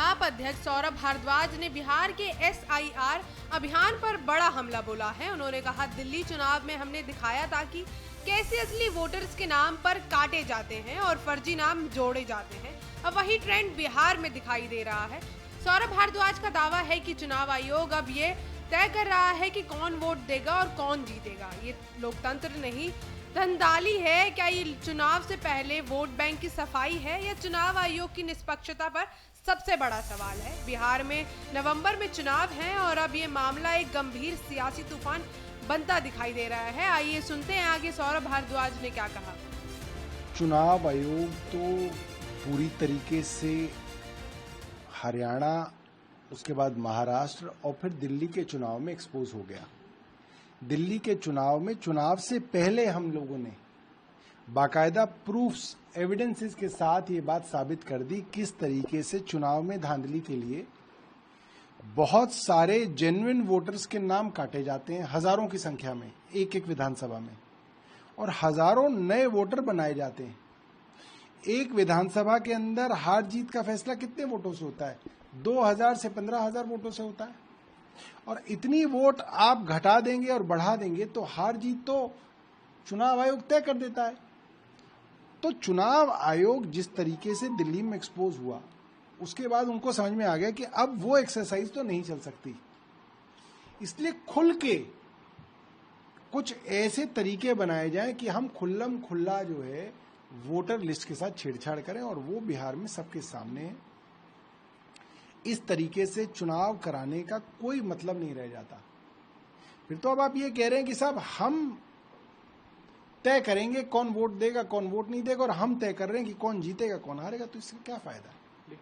आप अध्यक्ष सौरभ भारद्वाज ने बिहार के SIR अभियान पर बड़ा हमला बोला है। उन्होंने कहा, दिल्ली चुनाव में हमने दिखाया था कि कैसे असली वोटर्स के नाम पर काटे जाते हैं और फर्जी नाम जोड़े जाते हैं। अब वही ट्रेंड बिहार में दिखाई दे रहा है। सौरभ भारद्वाज का दावा है कि चुनाव आयोग अब ये तय कर रहा है कि कौन वोट देगा और कौन जीतेगा। ये लोकतंत्र नहीं, धंधाली है। क्या ये चुनाव से पहले वोट बैंक की सफाई है या चुनाव आयोग की निष्पक्षता पर सबसे बड़ा सवाल है। बिहार में नवंबर में चुनाव है और अब ये मामला एक गंभीर सियासी तूफान बनता दिखाई दे रहा है। आइए सुनते हैं आगे सौरभ भारद्वाज ने क्या कहा। चुनाव आयोग तो पूरी तरीके से हरियाणा, उसके बाद महाराष्ट्र और फिर दिल्ली के चुनाव में एक्सपोज हो गया। दिल्ली के चुनाव में चुनाव से पहले हम लोगों ने बाकायदा प्रूफ्स, एविडेंसेस के साथ ये बात साबित कर दी किस तरीके से चुनाव में धांधली के लिए बहुत सारे जेन्युइन वोटर्स के नाम काटे जाते हैं, हजारों की संख्या में एक एक विधानसभा में, और हजारों नए वोटर बनाए जाते हैं। एक विधानसभा के अंदर हार जीत का फैसला कितने वोटों से होता है? 2000 से 15,000 वोटों से होता है। और इतनी वोट आप घटा देंगे और बढ़ा देंगे तो हार जीत तो चुनाव आयोग तय कर देता है। तो चुनाव आयोग जिस तरीके से दिल्ली में एक्सपोज हुआ, उसके बाद उनको समझ में आ गया कि अब वो एक्सरसाइज तो नहीं चल सकती। इसलिए खुल के कुछ ऐसे तरीके बनाए जाएं कि हम खुल्लम खुल्ला जो है वोटर लिस्ट के साथ छेड़छाड़ करें, और वो बिहार में सबके सामने है। इस तरीके से चुनाव कराने का कोई मतलब नहीं रह जाता। फिर तो अब आप ये कह रहे हैं कि साहब हम तय करेंगे कौन वोट देगा कौन वोट नहीं देगा, और हम तय कर रहे हैं कि कौन जीतेगा कौन हारेगा, तो इसका क्या फायदा है?